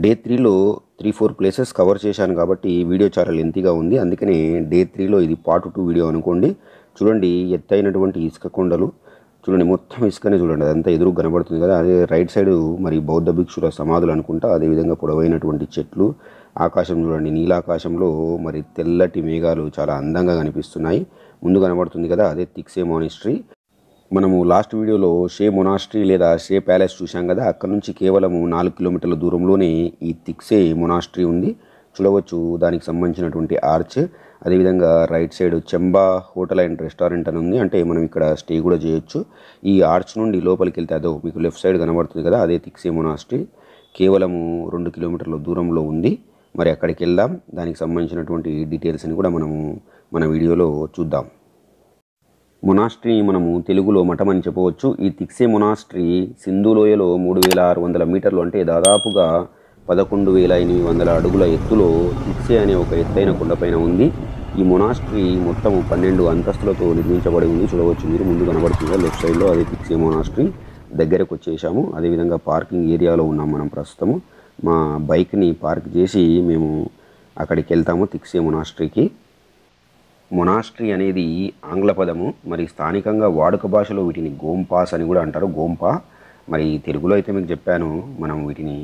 Day 3లో 3-4 places cover చేశాను కాబట్టి video చాలా లెంతీగా ఉంది. అందుకనే డే 3లో ఇది పార్ట్ 2 వీడియో అనుకోండి. చూడండి, ఎత్తైనటువంటి ఇసుక కొండలు చూడండి, మొత్తం ఇసుకనే చూడండి, అదంతా ఎదురు కనబడుతుంది కదా. అదే రైట్ సైడ్ మరి బౌద్ధ భిక్షుల సమాధులు అనుకుంటా. అదేవిధంగా పొడవైనటువంటి చెట్లు, ఆకాశం చూడండి, నీలాకాశంలో మరి తెల్లటి మేఘాలు చాలా అందంగా కనిపిస్తున్నాయి. ముందు కనబడుతుంది కదా, అదే తిక్సే మానిస్ట్రీ. మనము లాస్ట్ వీడియోలో షే మొనాస్ట్రీ లేదా షే ప్యాలెస్ చూసాం కదా. అక్కడ నుంచి కేవలం 4 కిలోమీటర్ల దూరంలోనే ఈ తిక్సే మొనాస్ట్రీ ఉంది. చూడవచ్చు దానికి సంబంధించినటువంటి ఆర్చ్. అదేవిధంగా రైట్ సైడ్ చెంబా హోటల్ అండ్ రెస్టారెంట్ అని ఉంది, అంటే మనం ఇక్కడ స్టే కూడా చేయొచ్చు. ఈ ఆర్చ్ నుండి లోపలికి వెళ్తే అదో మీకు లెఫ్ట్ సైడ్ కనబడుతుంది కదా, అదే తిక్సే మొనాస్ట్రీ. కేవలము 2 కిలోమీటర్ల దూరంలో ఉంది. మరి అక్కడికి వెళ్దాం, దానికి సంబంధించినటువంటి డీటెయిల్స్ని కూడా మనము మన వీడియోలో చూద్దాం. మొనాస్ట్రీ మనము తెలుగులో మఠం అని చెప్పవచ్చు. ఈ తిక్సే మొనాస్ట్రీ సింధు లోయలో 3600 మీటర్లు, అంటే దాదాపుగా 11,800 అడుగుల ఎత్తులో తిక్సే అనే ఒక ఎత్తైన కొండపైన ఉంది. ఈ మొనాస్ట్రీ మొత్తం 12 అంతస్తులతో నిర్మించబడి ఉంది. చూడవచ్చు మీరు, ముందు కనబడుతుంది లెఫ్ట్ సైడ్లో, అదే తిక్సే మొనాస్ట్రీ. దగ్గరకు వచ్చేసాము. అదేవిధంగా పార్కింగ్ ఏరియాలో ఉన్నాం మనం ప్రస్తుతము. మా బైక్ని పార్క్ చేసి మేము అక్కడికి వెళ్తాము, తిక్సే మొనాస్ట్రీకి. మొనాస్ట్రీ అనేది ఆంగ్ల పదము. మరి స్థానికంగా వాడుక భాషలో వీటిని గోంపాస్ అని కూడా అంటారు, గోంపా. మరి తెలుగులో అయితే మీకు చెప్పాను, మనం వీటిని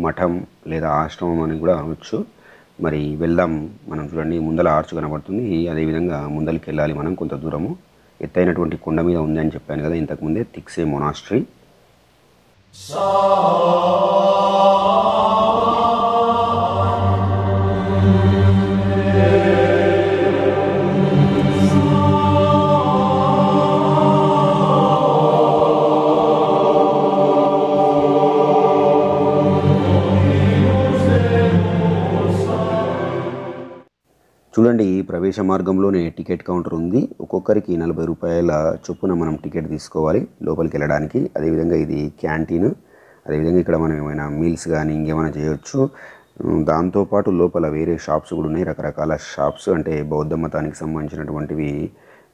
మఠం లేదా ఆశ్రమం అని కూడా అనవచ్చు. మరి వెళ్దాం మనం. చూడండి, ముందల ఆర్చ్ కనబడుతుంది. అదేవిధంగా ముందరికి వెళ్ళాలి మనం కొంత దూరము. ఎత్తైనటువంటి కొండ మీద ఉంది అని చెప్పాను కదా ఇంతకుముందే, తిక్సే మొనాస్ట్రీ. చూడండి, ప్రవేశ మార్గంలోనే టికెట్ కౌంటర్ ఉంది. ఒక్కొక్కరికి 40 రూపాయల చొప్పున మనం టికెట్ తీసుకోవాలి లోపలికి వెళ్ళడానికి. అదేవిధంగా ఇది క్యాంటీన్. అదేవిధంగా ఇక్కడ మనం ఏమైనా మీల్స్ కానీ ఇంకేమైనా చేయొచ్చు. దాంతోపాటు లోపల వేరే షాప్స్ కూడా ఉన్నాయి, రకరకాల షాప్స్. అంటే బౌద్ధ మతానికి సంబంధించినటువంటివి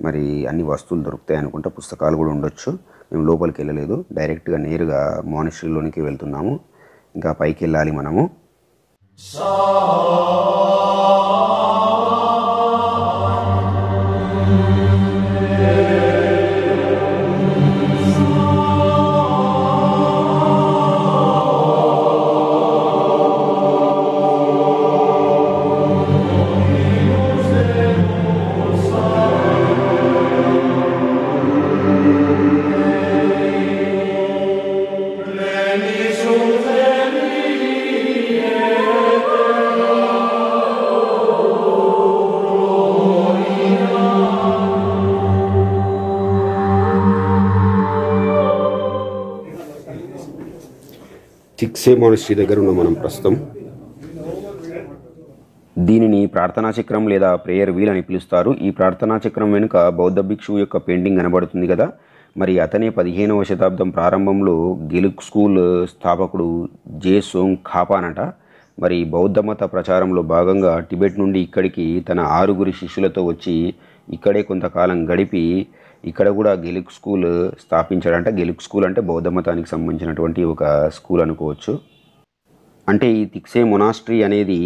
మరి అన్ని వస్తువులు దొరుకుతాయి అనుకుంటా. పుస్తకాలు కూడా ఉండొచ్చు. మేము లోపలికి వెళ్ళలేదు, డైరెక్ట్గా నేరుగా మానిస్ట్రీలోనికి వెళ్తున్నాము. ఇంకా పైకి వెళ్ళాలి మనము. తిక్సే మానిస్ట్రీ దగ్గర ఉన్న మనం ప్రస్తుతం. దీనిని ప్రార్థనా చక్రం లేదా ప్రేయర్ వీల్ అని పిలుస్తారు. ఈ ప్రార్థనా చక్రం వెనుక బౌద్ధ భిక్షువు యొక్క పెయింటింగ్ కనబడుతుంది కదా. మరి అతనే 15వ శతాబ్దం ప్రారంభంలో గెలుక్ స్కూల్ స్థాపకుడు జేసోంగ్ ఖాపానట. మరి బౌద్ధ మత ప్రచారంలో భాగంగా టిబెట్ నుండి ఇక్కడికి తన 6 శిష్యులతో వచ్చి ఇక్కడే కొంతకాలం గడిపి ఇక్కడ కూడా గెలుక్ స్కూల్ స్థాపించాడంట. గెలుక్ స్కూల్ అంటే బౌద్ధ మతానికి సంబంధించినటువంటి ఒక స్కూల్ అనుకోవచ్చు. అంటే ఈ తిక్సే మొనాస్ట్రీ అనేది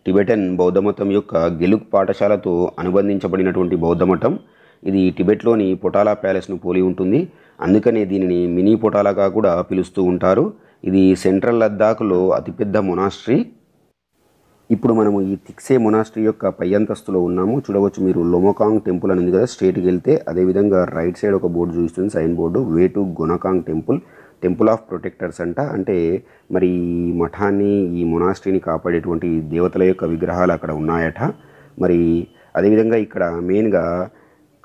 టిబెటన్ బౌద్ధ మతం యొక్క గెలుక్ పాఠశాలతో అనుబంధించబడినటువంటి బౌద్ధ మఠం. ఇది టిబెట్లోని పొటాలా ప్యాలెస్ను పోలి ఉంటుంది. అందుకనే దీనిని మినీ పొటాలాగా కూడా పిలుస్తూ ఉంటారు. ఇది సెంట్రల్ లద్దాఖ్లో అతిపెద్ద మొనాస్ట్రీ. ఇప్పుడు మనము ఈ తిక్సే మొనాస్ట్రీ యొక్క పై అంతస్తులో ఉన్నాము. చూడవచ్చు మీరు, లోమకాంగ్ టెంపుల్ అని ఉంది కదా, స్ట్రేట్కి వెళ్తే. అదేవిధంగా రైట్ సైడ్ ఒక బోర్డు చూపిస్తుంది, సైన్ బోర్డు, వే టు గొనకాంగ్ టెంపుల్, టెంపుల్ ఆఫ్ ప్రొటెక్టర్స్ అంట. అంటే మరి ఈ మఠాన్ని, ఈ మొనాస్ట్రీని కాపాడేటువంటి దేవతల యొక్క విగ్రహాలు అక్కడ ఉన్నాయట. మరి అదేవిధంగా ఇక్కడ మెయిన్గా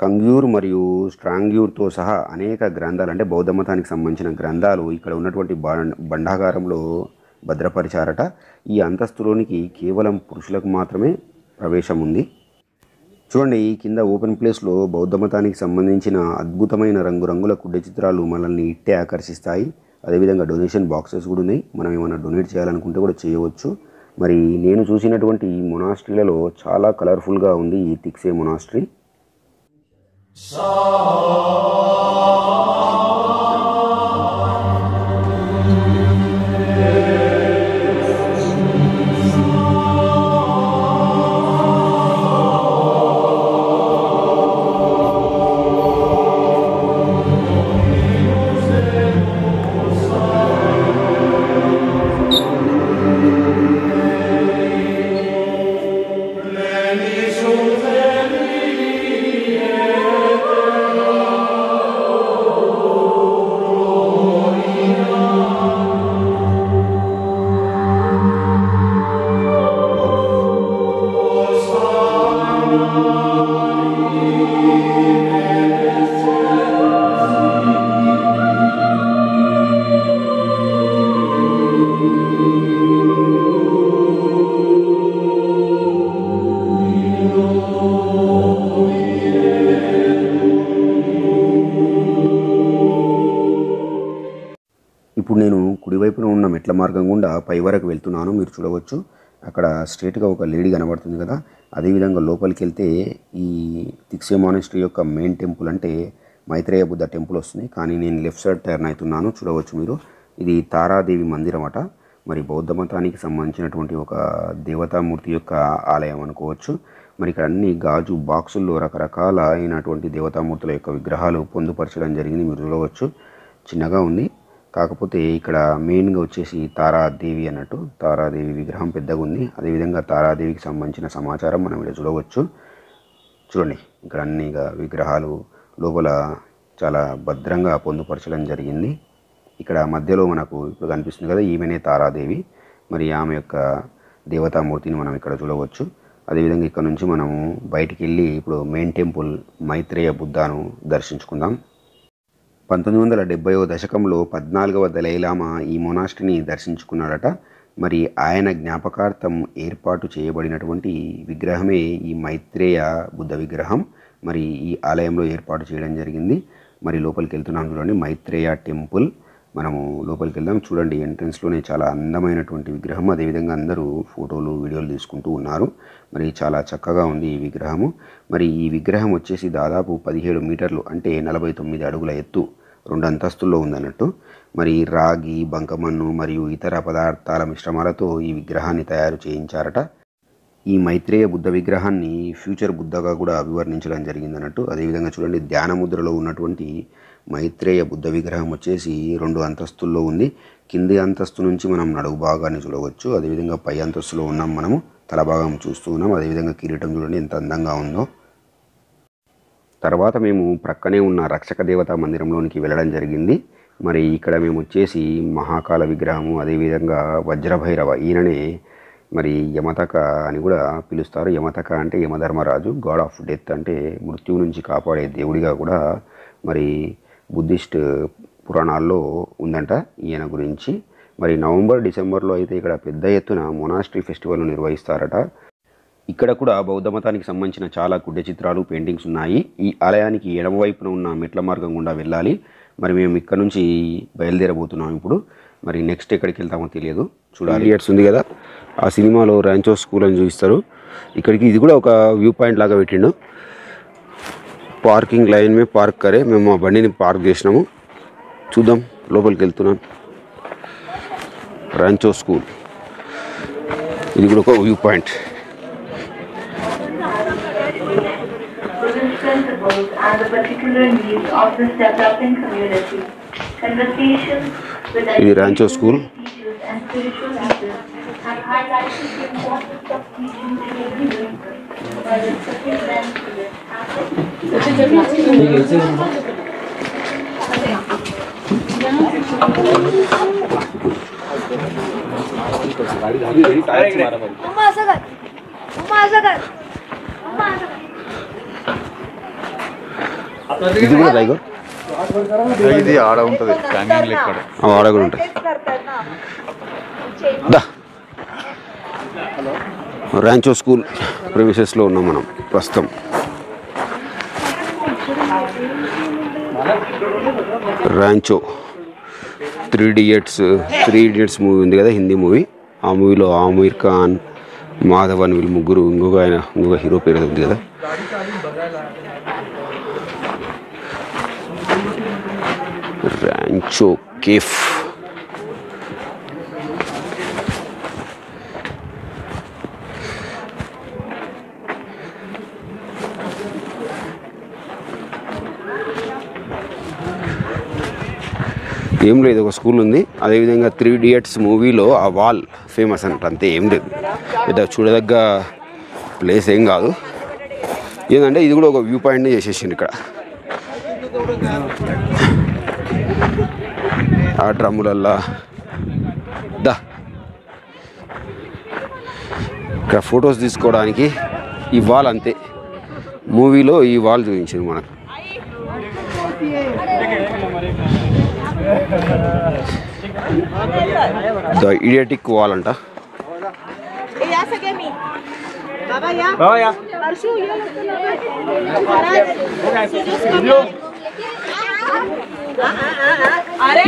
కంగ్యూర్ మరియు స్ట్రాంగ్యూర్తో సహా అనేక గ్రంథాలు, అంటే బౌద్ధ మతానికి సంబంధించిన గ్రంథాలు ఇక్కడ ఉన్నటువంటి బండాగారంలో భద్రపరిచారట. ఈ అంతస్తులోనికి కేవలం పురుషులకు మాత్రమే ప్రవేశం ఉంది. చూడండి, ఈ కింద ఓపెన్ ప్లేస్లో బౌద్ధ మతానికి సంబంధించిన అద్భుతమైన రంగురంగుల కుడ్డ చిత్రాలు మనల్ని ఇట్టే ఆకర్షిస్తాయి. అదేవిధంగా డొనేషన్ బాక్సెస్ కూడా ఉన్నాయి. మనం ఏమైనా డొనేట్ చేయాలనుకుంటే కూడా చేయవచ్చు. మరి నేను చూసినటువంటి మొనాస్ట్రీలలో చాలా కలర్ఫుల్గా ఉంది ఈ తిక్సే మొనాస్ట్రీ. ఇప్పుడు నేను కుడివైపున ఉన్న మెట్ల మార్గం గుండా పై వరకు వెళ్తున్నాను. మీరు చూడవచ్చు అక్కడ స్ట్రేట్గా ఒక లేడీ కనబడుతుంది కదా. అదేవిధంగా లోపలికి వెళ్తే ఈ తిక్సే మానెస్ట్రీ యొక్క మెయిన్ టెంపుల్ అంటే మైత్రేయ బుద్ధ టెంపుల్ వస్తుంది. కానీ నేను లెఫ్ట్ సైడ్ టర్న్ అవుతున్నాను. చూడవచ్చు మీరు, ఇది తారాదేవి మందిరం అట. మరి బౌద్ధ మతానికి సంబంధించినటువంటి ఒక దేవతామూర్తి యొక్క ఆలయం అనుకోవచ్చు. మరి ఇక్కడ అన్ని గాజు బాక్సుల్లో రకరకాల అయినటువంటి దేవతామూర్తుల యొక్క విగ్రహాలు పొందుపరచడం జరిగింది. మీరు చూడవచ్చు, చిన్నగా ఉంది. కాకపోతే ఇక్కడ మెయిన్గా వచ్చేసి తారాదేవి అన్నట్టు, తారాదేవి విగ్రహం పెద్దగా ఉంది. అదేవిధంగా తారాదేవికి సంబంధించిన సమాచారం మనం ఇక్కడ చూడవచ్చు. చూడండి, ఇక్కడ అన్ని విగ్రహాలు లోపల చాలా భద్రంగా పొందుపరచడం జరిగింది. ఇక్కడ మధ్యలో మనకు ఇప్పుడు కనిపిస్తుంది కదా, ఈమెనే తారాదేవి. మరి ఆమె యొక్క దేవతామూర్తిని మనం ఇక్కడ చూడవచ్చు. అదేవిధంగా ఇక్కడ నుంచి మనము బయటికి వెళ్ళి ఇప్పుడు మెయిన్ టెంపుల్ మైత్రేయ బుద్ధను దర్శించుకుందాం. 1970వ దశకంలో 14వ దలైలామా ఈ మొనాస్ట్రీని దర్శించుకున్నాడట. మరి ఆయన జ్ఞాపకార్థం ఏర్పాటు చేయబడినటువంటి విగ్రహమే ఈ మైత్రేయ బుద్ధ విగ్రహం. మరి ఈ ఆలయంలో ఏర్పాటు చేయడం జరిగింది. మరి లోపలికి వెళ్తున్నాం, చూడండి మైత్రేయ టెంపుల్. మనము లోపలికి వెళ్దాం. చూడండి, ఎంట్రన్స్లోనే చాలా అందమైనటువంటి విగ్రహం. అదేవిధంగా అందరూ ఫోటోలు వీడియోలు తీసుకుంటూ ఉన్నారు. మరి చాలా చక్కగా ఉంది ఈ విగ్రహము. మరి ఈ విగ్రహం వచ్చేసి దాదాపు 17 మీటర్లు అంటే 49 అడుగుల ఎత్తు, 2 అంతస్తుల్లో ఉందన్నట్టు. మరి రాగి, బంకమన్ను మరియు ఇతర పదార్థాల మిశ్రమాలతో ఈ విగ్రహాన్ని తయారు చేయించారట. ఈ మైత్రేయ బుద్ధ విగ్రహాన్ని ఫ్యూచర్ బుద్ధగా కూడా అభివర్ణించడం జరిగిందన్నట్టు. అదేవిధంగా చూడండి, ధ్యాన ముద్రలో ఉన్నటువంటి మైత్రేయ బుద్ధ విగ్రహం వచ్చేసి 2 అంతస్తుల్లో ఉంది. కింది అంతస్తు నుంచి మనం నడుగు భాగాన్ని చూడవచ్చు. అదేవిధంగా పై అంతస్తులో ఉన్నాం, మనము తల భాగం చూస్తూ ఉన్నాం. అదేవిధంగా కిరీటం చూడండి ఎంత అందంగా ఉందో. తర్వాత మేము ప్రక్కనే ఉన్న రక్షక దేవతా మందిరంలోనికి వెళ్ళడం జరిగింది. మరి ఇక్కడ మేము వచ్చేసి మహాకాల విగ్రహము, అదేవిధంగా వజ్రభైరవ, ఈయననే మరి యమతక అని కూడా పిలుస్తారు. యమతక అంటే యమధర్మరాజు, గాడ్ ఆఫ్ డెత్ అంటే మృత్యువు నుంచి కాపాడే దేవుడిగా కూడా మరి బుద్ధిస్ట్ పురాణాల్లో ఉందంట ఈయన గురించి. మరి నవంబర్, డిసెంబర్లో అయితే ఇక్కడ పెద్ద ఎత్తున మొనాస్ట్రీ ఫెస్టివల్ నిర్వహిస్తారట. ఇక్కడ కూడా బౌద్ధ మతానికి సంబంధించిన చాలా గుడ్డ చిత్రాలు, పెయింటింగ్స్ ఉన్నాయి. ఈ ఆలయానికి ఎడమవైపున ఉన్న మెట్ల మార్గం గుండా వెళ్ళాలి. మరి మేము ఇక్కడ నుంచి బయలుదేరబోతున్నాం ఇప్పుడు. మరి నెక్స్ట్ ఎక్కడికి వెళ్తామో తెలియదు, చూడాలి. ఇయర్స్ ఉంది కదా, ఆ సినిమాలో ర్యాంచో స్కూల్ అని చూపిస్తారు. ఇక్కడికి ఇది కూడా ఒక వ్యూ పాయింట్ లాగా పెట్టిండు. పార్కింగ్ లైన్ మే పార్క్ కరే, మేము మా బండిని పార్క్ చేసినాము. చూద్దాం, లోపలికి వెళ్తున్నాం. ర్యాంచో స్కూల్, ఇది కూడా ఒక view point. And the particular needs of this developing community. Conversations with ఇది Rancho school. teachers and spiritual leaders have highlighted the importance of teaching to everyone while accepting them to their ఇది కూడా లైగో, ఇది ఆడ ఉంటుంది, hanging లెక్క ఆడ కూడా ఉంటుంది. ర్యాంచో స్కూల్ ప్రెమిసెస్లో ఉన్నాం మనం ప్రస్తుతం. ర్యాంచో 3 ఇడియట్స్ మూవీ ఉంది కదా, హిందీ మూవీ. ఆ మూవీలో ఆమీర్ ఖాన్, మాధవన్ వీళ్ళు ముగ్గురు, ఇంకొక హీరో పేరు ఉంది కదా. Rancho cafe. ఏం లేదు, ఒక స్కూల్ ఉంది. అదేవిధంగా 3 ఇడియట్స్ మూవీలో ఆ వాల్ ఫేమస్ అన్నట్టు, అంతే, ఏం లేదు. పెద్ద చూడదగ్గ ప్లేస్ ఏం కాదు. ఏంటంటే ఇది కూడా ఒక వ్యూ పాయింట్ని చేసేసింది ఇక్కడ. ఆ డ్రమ్ములల్లా ఇక్కడ ఫొటోస్ తీసుకోవడానికి ఈ వాల్, అంతే. మూవీలో ఈ వాల్ చూపించింది మనకు. ద ఇడియటిక్ వాల్ అంట.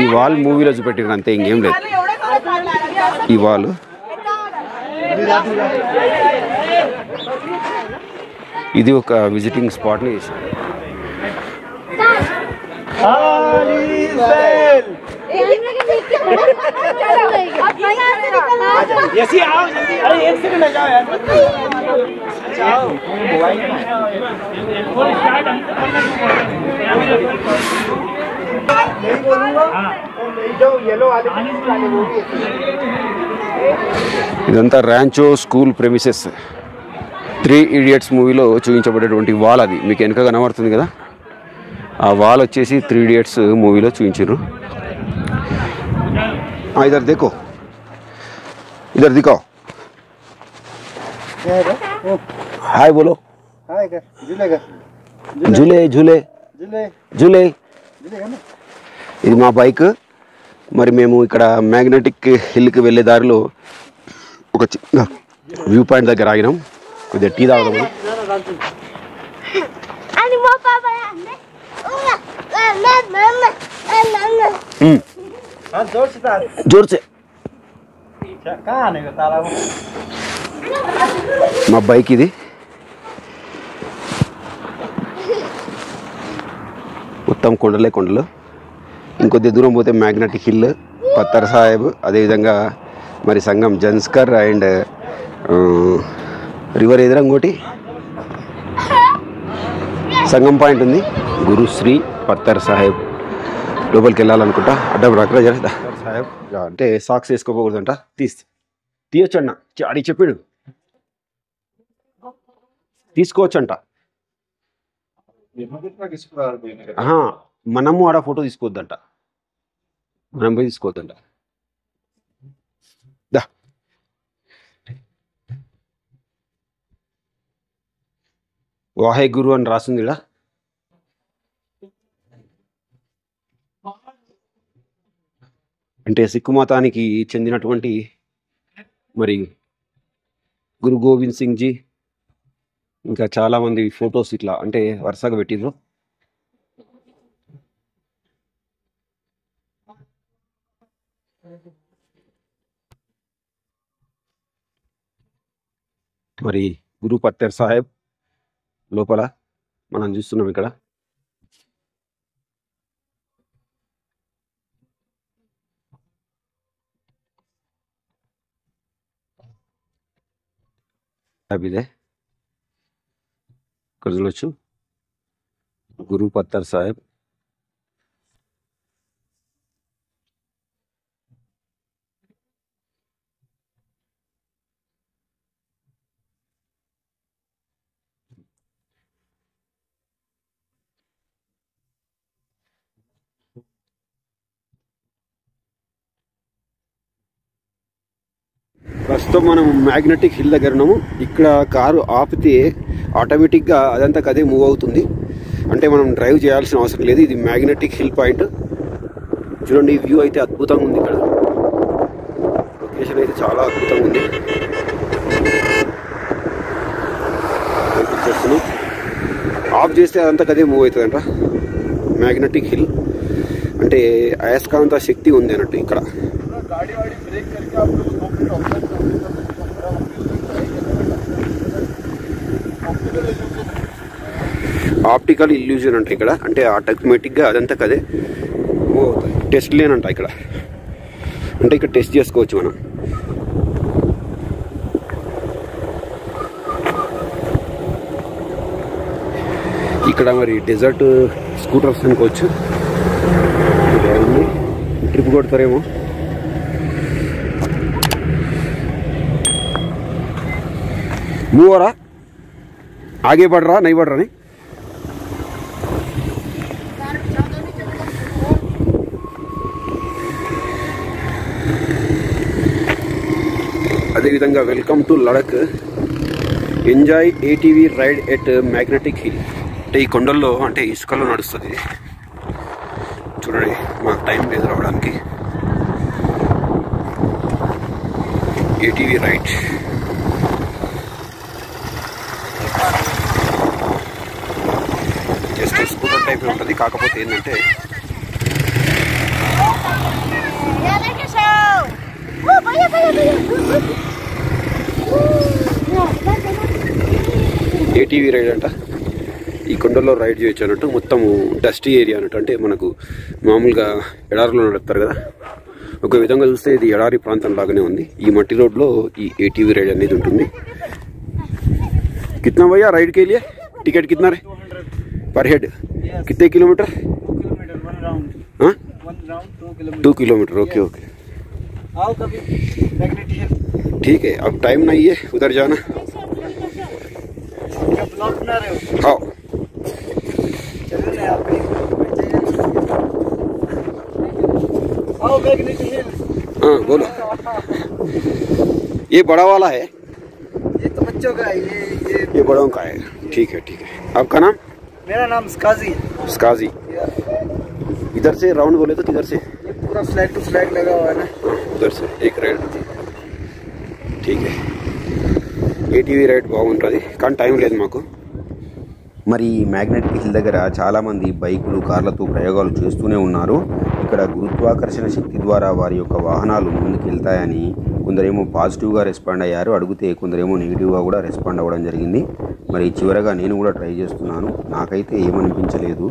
ఈ వాల్ మూవీలో చూపెట్టిన అంతే, ఇంకేం లేదు. ఈ వాల్ ఇది ఒక విజిటింగ్ స్పాట్ని చేశారు. ఇదంతా ర్యాంచో స్కూల్ ప్రెమిసెస్. 3 Idiots మూవీలో చూపించబడేటువంటి వాల్ అది మీకు వెనుక కనబడుతుంది కదా, ఆ వాల్ వచ్చేసి 3 Idiots మూవీలో చూపించారు. इधर देखो, इधर दिखाओ, हाय बोलो. झूले झूले झूले. ఇది మా బైక్. మరి మేము ఇక్కడ మ్యాగ్నెటిక్ హిల్కి వెళ్ళే దారిలో ఒక చిన్న వ్యూ పాయింట్ దగ్గర ఆగినాం, కొద్దిగా టీ తాగుదాము. जोर से మా బైక్ ఇది. మొత్తం కొండలే కొండలు. ఇంకొద్ది దూరం పోతే మ్యాగ్నెటిక్ హిల్, పత్తర్ సాహెబ్, అదేవిధంగా మరి సంగం జన్స్కర్ అండ్ రివర్ ఎదురు ఇంకోటి సంగం పాయింట్ ఉంది. గురుశ్రీ పత్తర్ సాహెబ్ లోపలికి వెళ్ళాలనుకుంటా. అడ్డం రాకరా జర సాహెబ్ అంటే సాక్స్ వేసుకోకూడదంట. తీయొచ్చంట, అడిగి చెప్పాడు తీసుకోవచ్చంట. మనము ఆడ ఫోటో తీసుకోవద్దంట, మనం పోయి తీసుకోవద్దంట. దా వాహే గురు అని రాస్తుంది ఇక్కడ. అంటే సిక్కు మతానికి చెందినటువంటి మరి గురు గోవింద్ సింగ్ జీ ఇంకా చాలామంది ఫొటోస్ ఇట్లా అంటే వరుసగా పెట్టిర్రు. మరి గురు పత్తర్ సాహెబ్ లోపల మనం చూస్తున్నాం ఇక్కడ. ఇదే ఇక్కడ చూడొచ్చు గురు పత్తర్ సాహెబ్. ప్రస్తుతం మనం మ్యాగ్నెటిక్ హిల్ దగ్గర ఉన్నాము. ఇక్కడ కారు ఆపితే ఆటోమేటిక్గా అదంతా అదే మూవ్ అవుతుంది, అంటే మనం డ్రైవ్ చేయాల్సిన అవసరం లేదు. ఇది మ్యాగ్నెటిక్ హిల్ పాయింట్. చూడండి, ఈ వ్యూ అయితే అద్భుతంగా ఉంది. ఇక్కడ లొకేషన్ అయితే చాలా అద్భుతంగా ఉంది. ఆఫ్ చేస్తే అదంతా అదే మూవ్ అవుతుందంట. మ్యాగ్నెటిక్ హిల్ అంటే అయస్కాంత శక్తి ఉంది అన్నట్టు ఇక్కడ. ఆప్టికల్ ఇల్యూజన్ అంటే ఇక్కడ, అంటే ఆటోమేటిక్గా అదంతా కదే మూవ్ అవుతుంది. టెస్ట్ లేనంట ఇక్కడ, అంటే ఇక్కడ టెస్ట్ చేసుకోవచ్చు మనం. ఇక్కడ మరి డెజర్ట్ స్కూటర్స్ అనుకోవచ్చు. ట్రిప్ కొడతారేమో. मूव हो रहा, आगे बढ़ रहा, नहीं बढ़ रहा नहीं. అదేవిధంగా welcome to Ladakh, enjoy ATV ride at magnetic hill. అంటే ఈ కొండల్లో అంటే ఇసుకలో నడుస్తుంది. చూడండి, మాకు టైం లేదు రావడానికి. ATV ride just scooter type ఉంటుంది, కాకపోతే ఏంటంటే ఏటీవీ రైడ్ అంట. ఈ కొండల్లో రైడ్ చేయొచ్చు అన్నట్టు. మొత్తము డస్టీ ఏరియా అన్నట్టు. అంటే మనకు మామూలుగా ఎడారిలో నడుపుతారు కదా, ఒక విధంగా చూస్తే ఇది ఎడారి ప్రాంతం లాగానే ఉంది. ఈ మట్టి రోడ్లో ఈ ఏటీవీ రైడ్ అనేది ఉంటుంది. कितना भैया राइड के लिए टिकट कितना है पर हेड? कितने किलोमीटर? 2 किलोमीटर. ओके ओके आओ कभी ठीक है. अब टाइम नहीं है उधर जाना. ब्लॉग बना रहे हो? हाँ चलो ना आप आओ मैग्नेट हिल. हाँ बोलो. ये बड़ा वाला है, ये तो बच्चों का है. ये बड़ों का है. ठीक है ठीक है. आपका नाम? मेरा नाम स्काजी है. स्काजी. इधर से राउंड बोले तो किधर से? ये पूरा फ्लैग टू फ्लैग लगा हुआ है ना. उधर से एक राइड. ठीक है. ఏటీవీ రైడ్ బాగుంటుంది కానీ టైం లేదు మాకు. మరి మ్యాగ్నెటిక్ హిల్ దగ్గర చాలామంది బైకులు కార్లతో ప్రయోగాలు చేస్తూనే ఉన్నారు. ఇక్కడ గురుత్వాకర్షణ శక్తి ద్వారా వారి యొక్క వాహనాలు ముందుకు వెళ్తాయని కొందరేమో పాజిటివ్గా రెస్పాండ్ అయ్యారు, అడిగితే కొందరేమో నెగిటివ్గా కూడా రెస్పాండ్ అవ్వడం జరిగింది. మరి చివరగా నేను కూడా ట్రై చేస్తున్నాను. నాకైతే ఏమనిపించలేదు.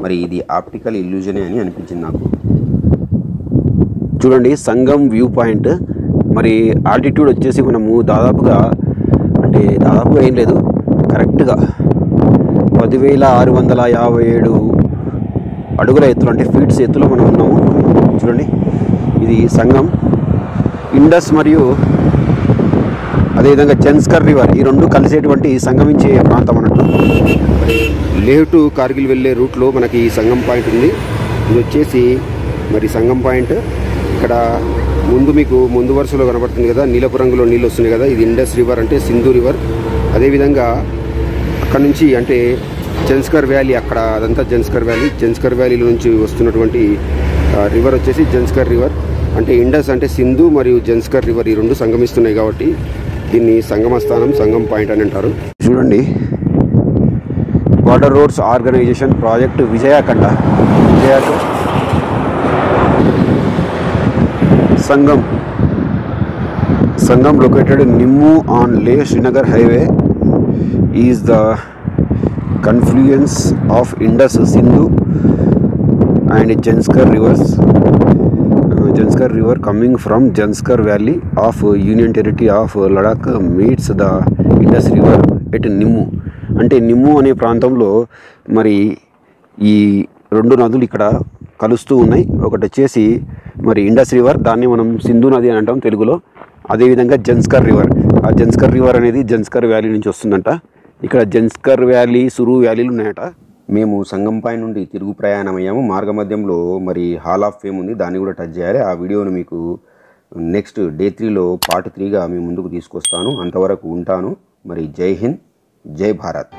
మరి ఇది ఆప్టికల్ ఇల్యూజనే అని అనిపించింది నాకు. చూడండి సంగం వ్యూ పాయింట్. మరి ఆల్టిట్యూడ్ వచ్చేసి మనము దాదాపుగా ఏం లేదు, కరెక్ట్గా 10,657 అడుగుల ఎత్తులో, అంటే ఫీట్స్ ఎత్తులో మనం ఉన్నాము. చూడండి ఇది సంగం. ఇండస్ మరియు అదేవిధంగా జన్స్కర్ రివర్ ఈ రెండు కలిసేటువంటి సంగమించే ప్రాంతం అన్నట్టు. లేహ్ టు కార్గిల్ వెళ్ళే రూట్లో మనకి ఈ సంగం పాయింట్ ఉంది. ఇది వచ్చేసి మరి సంగం పాయింట్. ఇక్కడ మీకు ముందు వరుసలో కనబడుతుంది కదా, నీలపు రంగులో నీళ్ళు వస్తున్నాయి కదా, ఇది ఇండస్ రివర్ అంటే సింధు రివర్. అదేవిధంగా అక్కడ నుంచి అంటే జన్స్కర్ వ్యాలీ, అక్కడ అదంతా జన్స్కర్ వ్యాలీ. జన్స్కర్ వ్యాలీలో నుంచి వస్తున్నటువంటి రివర్ వచ్చేసి జన్స్కర్ రివర్. అంటే ఇండస్ అంటే సింధు మరియు జన్స్కర్ రివర్ ఈ రెండు సంగమిస్తున్నాయి కాబట్టి దీన్ని సంగమ స్థానం, సంగం పాయింట్ అని అంటారు. చూడండి వాటర్ రోడ్స్ ఆర్గనైజేషన్ ప్రాజెక్ట్ విజయకండ Sangam located in Nimmu on Leh-Srinagar highway is the confluence of Indus, Sindhu and Janskar rivers. Janskar river coming from Janskar valley of Union Territory of Ladakh meets the Indus river at Nimmu. అంటే నిమ్ము అనే ప్రాంతంలో మరి ఈ రెండు నదులు ఇక్కడ కలుస్తూ ఉన్నాయి. ఒకటి వచ్చేసి మరి ఇండస్ రివర్, దాన్ని మనం సింధు నది అని అంటాం తెలుగులో. అదేవిధంగా జన్స్కర్ రివర్, ఆ జన్స్కర్ రివర్ అనేది జన్స్కర్ వ్యాలీ నుంచి వస్తుందంట. ఇక్కడ జన్స్కర్ వ్యాలీ, సురు వ్యాలీలు ఉన్నాయట. మేము సంగం పై నుండి తిరుగు ప్రయాణం అయ్యాము. మార్గ మధ్యంలో మరి హాల్ ఆఫ్ ఫేమ్ ఉంది, దాన్ని కూడా టచ్ చేయాలి. ఆ వీడియోను మీకు నెక్స్ట్ డే 3లో పార్ట్ 3గా మీ ముందుకు తీసుకొస్తాను. అంతవరకు ఉంటాను. మరి జై హింద్, జై భారత్.